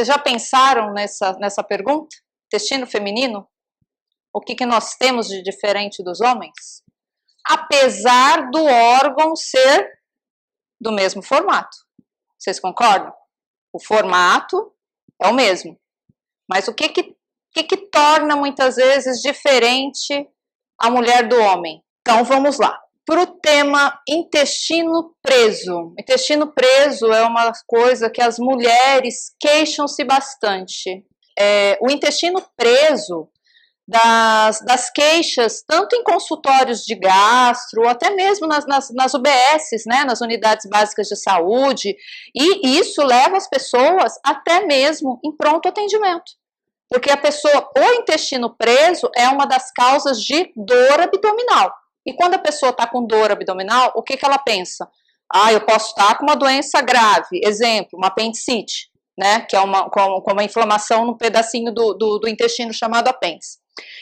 Vocês já pensaram nessa pergunta? Intestino feminino? O que nós temos de diferente dos homens? Apesar do órgão ser do mesmo formato. Vocês concordam? O formato é o mesmo. Mas o que torna muitas vezes diferente a mulher do homem? Então vamos lá. Para o tema intestino preso. Intestino preso é uma coisa que as mulheres queixam-se bastante. O intestino preso, das queixas, tanto em consultórios de gastro, ou até mesmo nas UBSs, né, nas unidades básicas de saúde, e isso leva as pessoas até mesmo em pronto atendimento. Porque o intestino preso é uma das causas de dor abdominal. E quando a pessoa está com dor abdominal, o que ela pensa? Eu posso estar com uma doença grave, exemplo, uma apendicite, né, que é com uma inflamação no pedacinho do intestino chamado apêndice.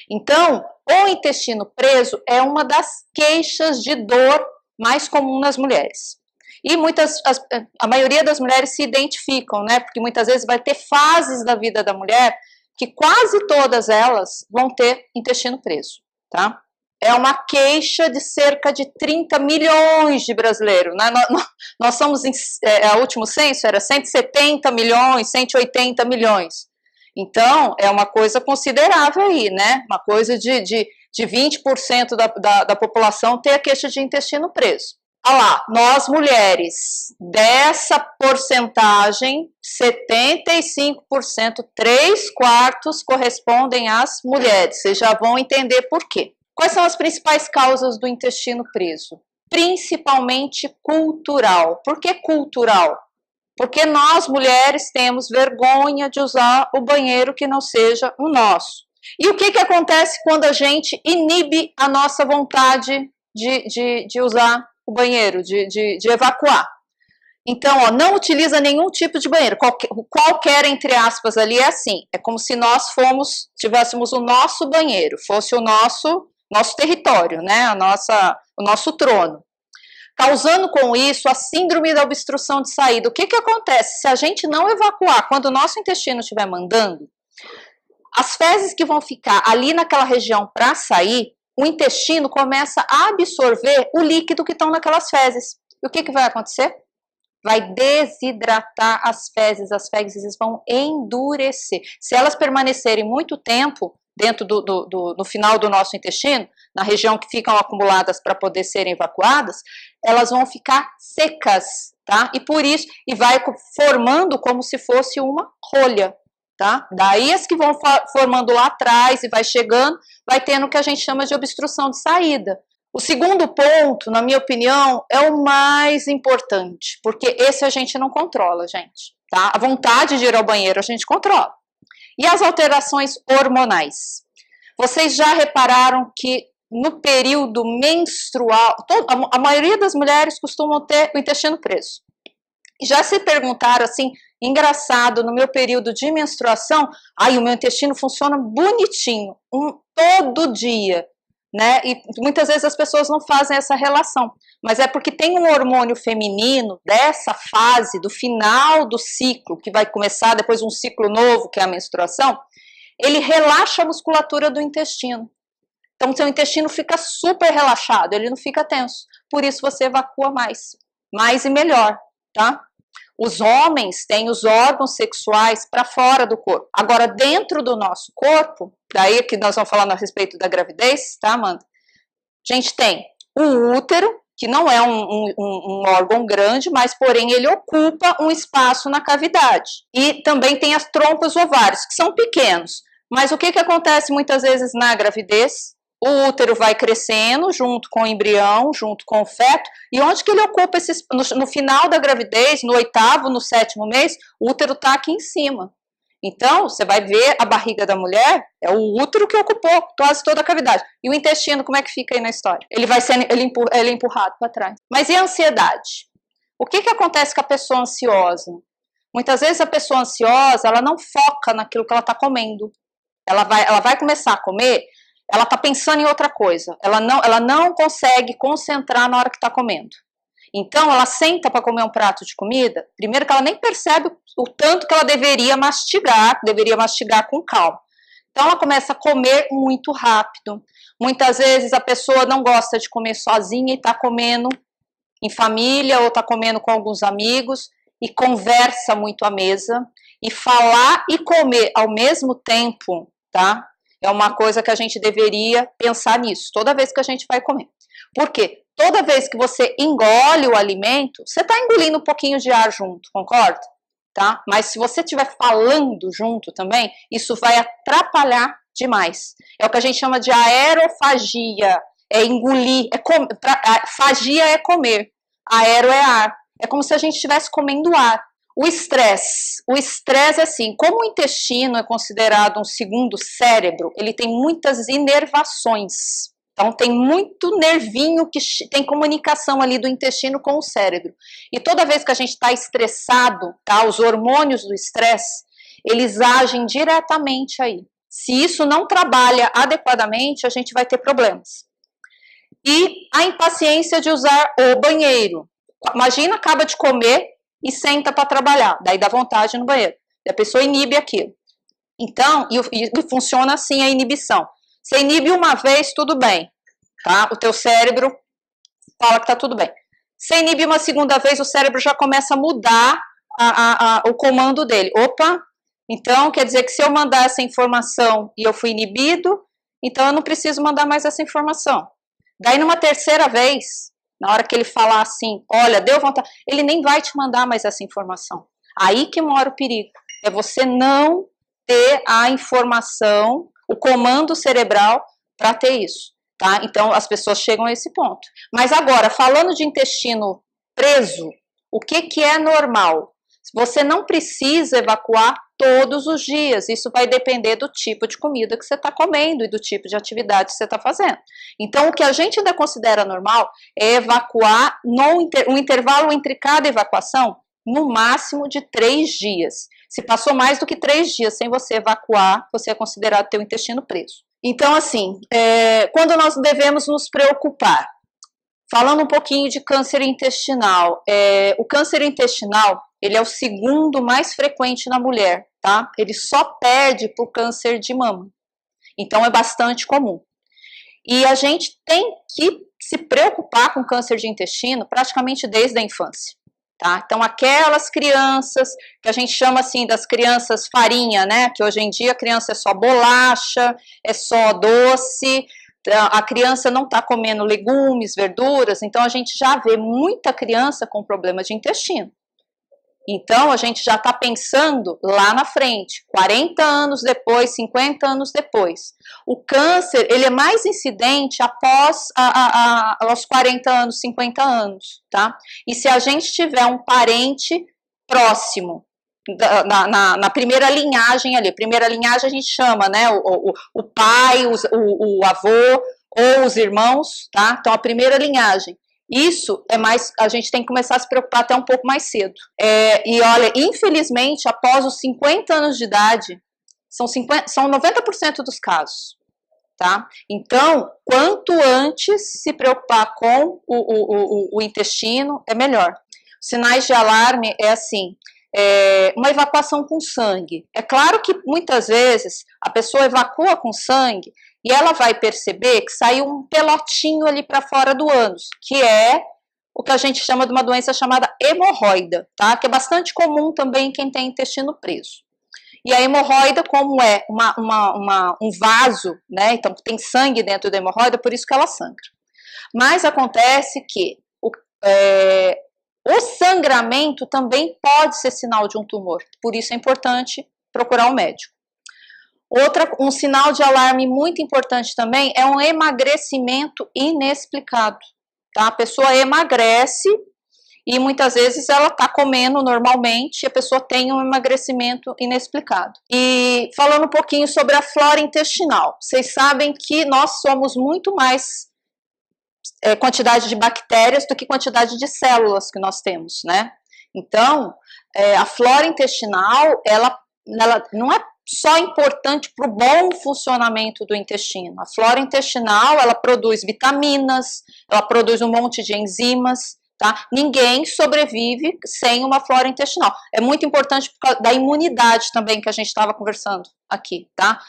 Então, o intestino preso é uma das queixas de dor mais comum nas mulheres. E a maioria das mulheres se identificam, né, porque muitas vezes vai ter fases da vida da mulher que quase todas elas vão ter intestino preso, tá? É uma queixa de cerca de 30 milhões de brasileiros, né? Nós somos, o último censo era 170 milhões, 180 milhões. Então, é uma coisa considerável aí, né? Uma coisa de 20% da população ter a queixa de intestino preso. Olha lá, nós mulheres, dessa porcentagem, 75%, 3/4 correspondem às mulheres. Vocês já vão entender por quê. Quais são as principais causas do intestino preso? Principalmente cultural. Por que cultural? Porque nós, mulheres, temos vergonha de usar o banheiro que não seja o nosso. E o que acontece quando a gente inibe a nossa vontade de usar o banheiro, de evacuar? Então, não utiliza nenhum tipo de banheiro. Qualquer, entre aspas, ali é assim. É como se nós tivéssemos o nosso banheiro, fosse o nosso território, né? O nosso trono. Causando com isso a síndrome da obstrução de saída. O que acontece? Se a gente não evacuar, quando o nosso intestino estiver mandando, as fezes que vão ficar ali naquela região para sair, o intestino começa a absorver o líquido que estão naquelas fezes. E o que vai acontecer? Vai desidratar as fezes vão endurecer. Se elas permanecerem muito tempo dentro no final do nosso intestino, na região que ficam acumuladas para poder serem evacuadas, elas vão ficar secas, tá? E por isso, vai formando como se fosse uma rolha, tá? Daí as que vão formando lá atrás e vai chegando, vai tendo o que a gente chama de obstrução de saída. O segundo ponto, na minha opinião, é o mais importante, porque esse a gente não controla, gente, tá? A vontade de ir ao banheiro a gente controla. E as alterações hormonais? Vocês já repararam que no período menstrual, a maioria das mulheres costumam ter o intestino preso. Já se perguntaram assim, engraçado, no meu período de menstruação, o meu intestino funciona bonitinho, todo dia, né? E muitas vezes as pessoas não fazem essa relação, mas é porque tem um hormônio feminino dessa fase, do final do ciclo, que vai começar depois um ciclo novo, que é a menstruação, ele relaxa a musculatura do intestino. Então, seu intestino fica super relaxado, ele não fica tenso. Por isso, você evacua mais e melhor, tá? Os homens têm os órgãos sexuais para fora do corpo. Agora, dentro do nosso corpo, daí que nós vamos falar a respeito da gravidez, tá, Amanda? A gente tem o útero, que não é um órgão grande, mas, porém, ele ocupa um espaço na cavidade. E também tem as trompas ovários, que são pequenos. Mas o que acontece muitas vezes na gravidez? O útero vai crescendo junto com o embrião, junto com o feto, e onde que ele ocupa no final da gravidez, no 8º, no 7º mês, o útero está aqui em cima. Então, você vai ver a barriga da mulher, é o útero que ocupou quase toda a cavidade. E o intestino, como é que fica aí na história? Ele é empurrado para trás. Mas e a ansiedade? O que acontece com a pessoa ansiosa? Muitas vezes a pessoa ansiosa, ela não foca naquilo que ela está comendo. Ela vai começar a comer, ela está pensando em outra coisa. Ela não consegue concentrar na hora que está comendo. Então, ela senta para comer um prato de comida, primeiro que ela nem percebe o tanto que ela deveria mastigar com calma. Então, ela começa a comer muito rápido. Muitas vezes a pessoa não gosta de comer sozinha e está comendo em família ou está comendo com alguns amigos e conversa muito à mesa. E falar e comer ao mesmo tempo, tá? É uma coisa que a gente deveria pensar nisso, toda vez que a gente vai comer. Por quê? Toda vez que você engole o alimento, você está engolindo um pouquinho de ar junto, concorda? Tá? Mas se você estiver falando junto também, isso vai atrapalhar demais. É o que a gente chama de aerofagia, é engolir, fagia é comer, aero é ar. É como se a gente estivesse comendo ar. O estresse é assim, como o intestino é considerado um segundo cérebro, ele tem muitas inervações. Então, tem muito nervinho que tem comunicação ali do intestino com o cérebro. E toda vez que a gente está estressado, tá, os hormônios do estresse, eles agem diretamente aí. Se isso não trabalha adequadamente, a gente vai ter problemas. E a impaciência de usar o banheiro. Imagina, acaba de comer e senta para trabalhar, daí dá vontade no banheiro. E a pessoa inibe aquilo. Então, e funciona assim a inibição. Você inibe uma vez, tudo bem, tá? O teu cérebro fala que tá tudo bem. Você inibe uma segunda vez, o cérebro já começa a mudar o comando dele. Opa, então quer dizer que se eu mandar essa informação e eu fui inibido, então eu não preciso mandar mais essa informação. Daí numa terceira vez, na hora que ele falar assim, olha, deu vontade, ele nem vai te mandar mais essa informação. Aí que mora o perigo, é você não ter a informação, o comando cerebral para ter isso, tá? Então, as pessoas chegam a esse ponto. Mas agora, falando de intestino preso, o que é normal? Você não precisa evacuar todos os dias, isso vai depender do tipo de comida que você está comendo e do tipo de atividade que você está fazendo. Então, o que a gente ainda considera normal é evacuar um intervalo entre cada evacuação, no máximo de 3 dias. Se passou mais do que 3 dias sem você evacuar, você é considerado ter o intestino preso. Então, assim, quando nós devemos nos preocupar? Falando um pouquinho de câncer intestinal. O câncer intestinal, ele é o segundo mais frequente na mulher, tá? Ele só perde para o câncer de mama. Então, é bastante comum. E a gente tem que se preocupar com câncer de intestino praticamente desde a infância. Tá? Então, aquelas crianças que a gente chama assim das crianças farinha, né? Que hoje em dia a criança é só bolacha, é só doce, a criança não está comendo legumes, verduras, então a gente já vê muita criança com problema de intestino. Então, a gente já está pensando lá na frente, 40 anos depois, 50 anos depois. O câncer, ele é mais incidente após aos 40 anos, 50 anos, tá? E se a gente tiver um parente próximo, na primeira linhagem ali, primeira linhagem a gente chama, né, o pai, o avô ou os irmãos, tá? Então, a primeira linhagem. Isso é mais, a gente tem que começar a se preocupar até um pouco mais cedo. E olha, infelizmente, após os 50 anos de idade, são 90% dos casos, tá? Então, quanto antes se preocupar com o intestino, é melhor. Sinais de alarme é assim, uma evacuação com sangue. É claro que muitas vezes a pessoa evacua com sangue e ela vai perceber que saiu um pelotinho ali para fora do ânus, que é o que a gente chama de uma doença chamada hemorroida, tá? Que é bastante comum também em quem tem intestino preso. E a hemorroida, como é um vaso, né? Então tem sangue dentro da hemorroida, por isso que ela sangra. Mas acontece que o sangramento também pode ser sinal de um tumor, por isso é importante procurar um médico. Um sinal de alarme muito importante também é um emagrecimento inexplicado, tá? A pessoa emagrece e muitas vezes ela tá comendo normalmente e a pessoa tem um emagrecimento inexplicado. E falando um pouquinho sobre a flora intestinal, vocês sabem que nós somos muito mais quantidade de bactérias do que quantidade de células que nós temos, né? Então, a flora intestinal, ela não é só importante para o bom funcionamento do intestino. A flora intestinal, ela produz vitaminas, ela produz um monte de enzimas, tá? Ninguém sobrevive sem uma flora intestinal. É muito importante por causa da imunidade também que a gente estava conversando aqui, tá?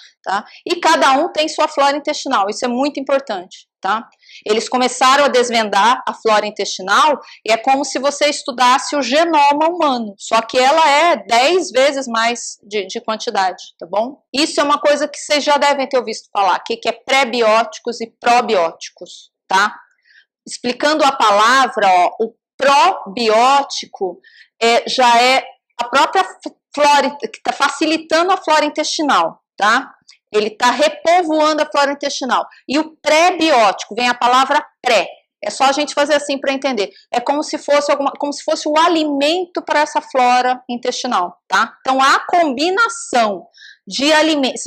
E cada um tem sua flora intestinal, isso é muito importante, tá? Eles começaram a desvendar a flora intestinal e é como se você estudasse o genoma humano, só que ela é 10 vezes mais de quantidade, tá bom? Isso é uma coisa que vocês já devem ter ouvido falar, que é pré-bióticos e probióticos, tá? Explicando a palavra, ó, o probiótico já é a própria flora, que está facilitando a flora intestinal, tá? Ele está repovoando a flora intestinal. E o pré-biótico, vem a palavra pré. É só a gente fazer assim para entender. É como se fosse o alimento para essa flora intestinal, tá? Então a combinação de alimentos,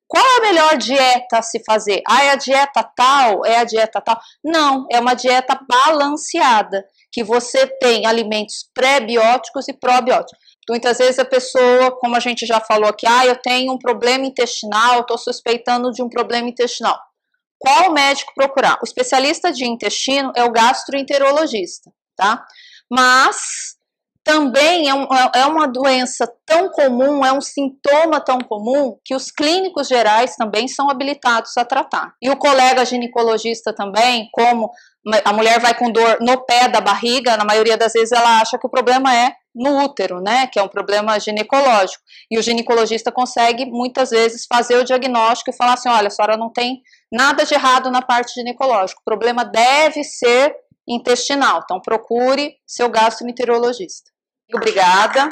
qual é a melhor dieta a se fazer? É a dieta tal? É a dieta tal? Não, é uma dieta balanceada, que você tem alimentos pré-bióticos e probióticos. Então, muitas vezes a pessoa, como a gente já falou aqui, eu tenho um problema intestinal, estou suspeitando de um problema intestinal. Qual médico procurar? O especialista de intestino é o gastroenterologista, tá? Mas também é uma doença tão comum, é um sintoma tão comum, que os clínicos gerais também são habilitados a tratar. E o colega ginecologista também, como a mulher vai com dor no pé da barriga, na maioria das vezes ela acha que o problema é no útero, né, que é um problema ginecológico. E o ginecologista consegue, muitas vezes, fazer o diagnóstico e falar assim, olha, a senhora não tem nada de errado na parte ginecológica, o problema deve ser intestinal, então procure seu gastroenterologista. Obrigada.